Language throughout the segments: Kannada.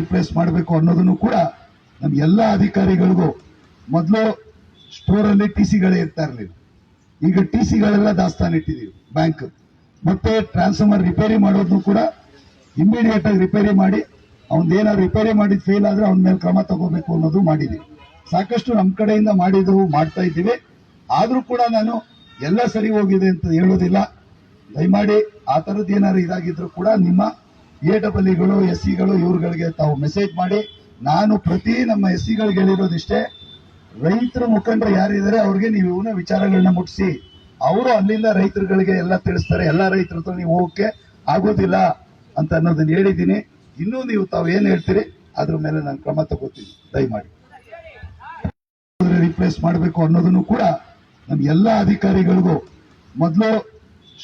ರಿಪ್ಲೇಸ್ ಮಾಡಬೇಕು ಅನ್ನೋದನ್ನು ಕೂಡ ನಮ್ಮ ಎಲ್ಲ ಅಧಿಕಾರಿಗಳಿಗೂ ಮೊದಲು ಸ್ಟೋರಲ್ಲಿ ಟಿಸಿಗಳೇ ಇರ್ತಾ ಇರಲಿಲ್ಲ. ಈಗ ಟಿಸಿಗಳೆಲ್ಲ ದಾಸ್ತಾನು ಇಟ್ಟಿದ್ದೀವಿ ಬ್ಯಾಂಕ್. ಮತ್ತೆ ಟ್ರಾನ್ಸ್ಫಾರ್ಮರ್ ರಿಪೇರಿ ಮಾಡೋದನ್ನು ಕೂಡ ಇಮಿಡಿಯೇಟ್ ಆಗಿ ರಿಪೇರಿ ಮಾಡಿ ಅವನ್ದೇನಾದ್ರು ರಿಪೇರಿ ಮಾಡಿದ್ ಫೇಲ್ ಆದ್ರೆ ಅವನ ಮೇಲೆ ಕ್ರಮ ತಗೋಬೇಕು ಅನ್ನೋದು ಮಾಡಿದ್ದೀವಿ. ಸಾಕಷ್ಟು ನಮ್ಮ ಕಡೆಯಿಂದ ಮಾಡ್ತಾ ಇದ್ದೀವಿ. ಆದ್ರೂ ಕೂಡ ನಾನು ಎಲ್ಲ ಸರಿ ಹೋಗಿದೆ ಅಂತ ಹೇಳೋದಿಲ್ಲ. ದಯಮಾಡಿ ಆ ತರದ್ದು ಏನಾದ್ರು ಇದಾಗಿದ್ರು ಕೂಡ ನಿಮ್ಮ AWEಗಳು SCಗಳು ಇವ್ರುಗಳಿಗೆ ತಾವು ಮೆಸೇಜ್ ಮಾಡಿ. ನಾನು ಪ್ರತಿ ನಮ್ಮ SCಗಳಿಗೆ ಹೇಳಿರೋದಿಷ್ಟೇ, ರೈತರ ಮುಖಂಡರು ಯಾರಿದ್ದಾರೆ ಅವ್ರಿಗೆ ನೀವು ಇವನ್ನ ವಿಚಾರಗಳನ್ನ ಮುಟ್ಟಿಸಿ, ಅವರು ಅಲ್ಲಿಂದ ರೈತರುಗಳಿಗೆ ಎಲ್ಲ ತಿಳಿಸ್ತಾರೆ. ಎಲ್ಲ ರೈತರ ಹತ್ರ ನೀವು ಹೋಗಕ್ಕೆ ಆಗೋದಿಲ್ಲ ಅಂತ ಅನ್ನೋದನ್ನ ಹೇಳಿದ್ದೀನಿ. ಇನ್ನೂ ನೀವು ತಾವು ಏನ್ ಹೇಳ್ತೀರಿ ಅದ್ರ ಮೇಲೆ ನಾನು ಕ್ರಮ ತಗೋತೀನಿ. ದಯಮಾಡಿ ರಿಪ್ಲೇಸ್ ಮಾಡಬೇಕು ಅನ್ನೋದನ್ನು ಕೂಡ ನಮ್ಮ ಎಲ್ಲ ಅಧಿಕಾರಿಗಳಿಗೂ ಮೊದಲು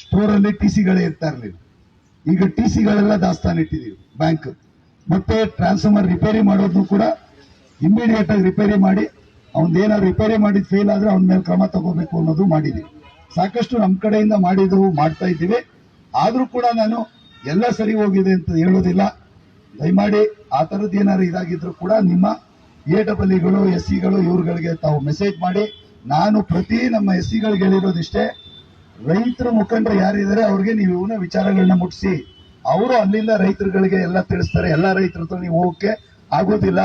ಸ್ಟೋರಲ್ಲಿ ಟಿಸಿಗಳೇ ಇರ್ತಾ ಇರಲಿಲ್ಲ. ಈಗ ಟಿಸಿಗಳೆಲ್ಲ ದಾಸ್ತಾನು ಇಟ್ಟಿದ್ದೀವಿ ಬ್ಯಾಂಕ್. ಮತ್ತೆ ಟ್ರಾನ್ಸ್ಫಾರ್ಮರ್ ರಿಪೇರಿ ಮಾಡೋದನ್ನು ಕೂಡ ಇಮಿಡಿಯೇಟ್ ಆಗಿ ರಿಪೇರಿ ಮಾಡಿ ಅವನ್ದೇನಾದ್ರು ರಿಪೇರಿ ಮಾಡಿದ್ ಫೇಲ್ ಆದ್ರೆ ಅವನ ಮೇಲೆ ಕ್ರಮ ತಗೋಬೇಕು ಅನ್ನೋದು ಮಾಡಿದ್ದೀವಿ. ಸಾಕಷ್ಟು ನಮ್ಮ ಕಡೆಯಿಂದ ಮಾಡ್ತಾ ಇದ್ದೀವಿ. ಆದ್ರೂ ಕೂಡ ನಾನು ಎಲ್ಲ ಸರಿ ಹೋಗಿದೆ ಅಂತ ಹೇಳೋದಿಲ್ಲ. ದಯಮಾಡಿ ಆ ತರದ್ದು ಏನಾದ್ರು ಇದಾಗಿದ್ರು ಕೂಡ ನಿಮ್ಮ AWEಗಳು SCಗಳು ಇವ್ರುಗಳಿಗೆ ತಾವು ಮೆಸೇಜ್ ಮಾಡಿ. ನಾನು ಪ್ರತಿ ನಮ್ಮ SCಗಳಿಗೆ ಹೇಳಿರೋದಿಷ್ಟೇ, ರೈತರ ಮುಖಂಡರು ಯಾರಿದ್ದಾರೆ ಅವ್ರಿಗೆ ನೀವು ಇವನ್ನ ವಿಚಾರಗಳನ್ನ ಮುಟ್ಟಿಸಿ, ಅವರು ಅಲ್ಲಿಂದ ರೈತರುಗಳಿಗೆ ಎಲ್ಲ ತಿಳಿಸ್ತಾರೆ. ಎಲ್ಲ ರೈತರ ಹತ್ರ ನೀವು ಹೋಗಕ್ಕೆ ಆಗೋದಿಲ್ಲ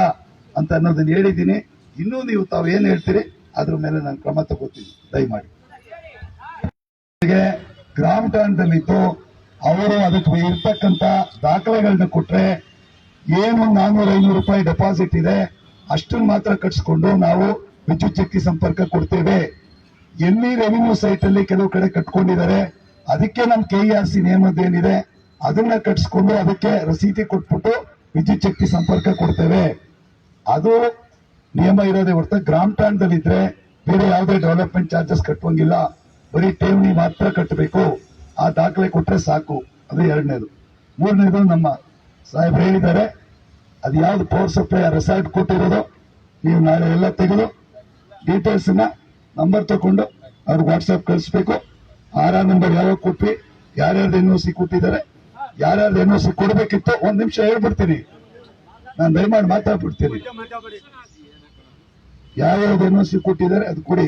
ಅಂತ ಅನ್ನೋದನ್ನ ಹೇಳಿದ್ದೀನಿ. ಇನ್ನೂ ನೀವು ತಾವು ಏನ್ ಹೇಳ್ತೀರಿ ಅದ್ರ ಮೇಲೆ ನಾನು ಕ್ರಮ ತಗೋತೀನಿ. ದಯಮಾಡಿ ಗ್ರಾಮ ಠಾಣದಲ್ಲಿತ್ತು, ಅವರು ಅದಕ್ಕೆ ಇರ್ತಕ್ಕಂಥ ದಾಖಲೆಗಳನ್ನ ಕೊಟ್ರೆ ಏನು 400-500 ರೂಪಾಯಿ ಡೆಪಾಸಿಟ್ ಇದೆ ಅಷ್ಟನ್ನು ಮಾತ್ರ ಕಟ್ಸ್ಕೊಂಡು ನಾವು ವಿದ್ಯುತ್ ಶಕ್ತಿ ಸಂಪರ್ಕ ಕೊಡ್ತೇವೆ. ಎಲ್ಲಿ ರೆವಿನ್ಯೂ ಸೈಟ್ ಅಲ್ಲಿ ಕೆಲವು ಕಡೆ ಕಟ್ಕೊಂಡಿದ್ದಾರೆ, ಅದಕ್ಕೆ ನಮ್ಮ KERC ನಿಯಮದ್ದೇನಿದೆ ಅದನ್ನ ಕಟ್ಸ್ಕೊಂಡು ಅದಕ್ಕೆ ರಸೀದಿ ಕೊಟ್ಬಿಟ್ಟು ವಿದ್ಯುತ್ ಶಕ್ತಿ ಸಂಪರ್ಕ ಕೊಡ್ತೇವೆ. ಅದು ನಿಯಮ ಇರೋದೇ ಹೊರತು ಗ್ರಾಮ ಠಾಣದಲ್ಲಿದ್ರೆ ಬೇರೆ ಯಾವುದೇ ಡೆವಲಪ್ಮೆಂಟ್ ಚಾರ್ಜಸ್ ಕಟ್ಟುವಂಗಿಲ್ಲ. ಬರೀ ಠೇವಣಿ ಮಾತ್ರ ಕಟ್ಟಬೇಕು. ಆ ದಾಖಲೆ ಕೊಟ್ರೆ ಸಾಕು. ಅದು ಎರಡನೇದು. ಮೂರನೇದು ನಮ್ಮ ಸಾಹೇಬ್ರು ಹೇಳಿದ್ದಾರೆ, ಅದು ಯಾವ್ದು ಪವರ್ ಸಪ್ಲೈ ರೆಸಾರ್ಟ್ ಕೊಟ್ಟಿರೋದು ನೀವು ನಾಳೆ ಎಲ್ಲ ತೆಗೆದು ಡೀಟೇಲ್ಸ್ ನಂಬರ್ ತಗೊಂಡು ಅವ್ರಿಗೆ ವಾಟ್ಸ್ಆಪ್ ಕಳಿಸ್ಬೇಕು. RR ನಂಬರ್ ಯಾವಾಗ ಕೊಟ್ವಿ, ಯಾರ್ಯಾರ್ದು NOC ಕೊಟ್ಟಿದ್ದಾರೆ, ಯಾರ್ಯಾರ್ದು NOC ಕೊಡ್ಬೇಕಿತ್ತು, ಒಂದ್ ನಿಮಿಷ ಹೇಳ್ಬಿಡ್ತೀನಿ. ನಾನು ದಯಮಾಡಿ ಮಾತಾಡ್ಬಿಡ್ತೀನಿ. ಯಾವ್ಯಾವ್ದು NOC ಕೊಟ್ಟಿದ್ದಾರೆ ಅದು ಕೊಡಿ.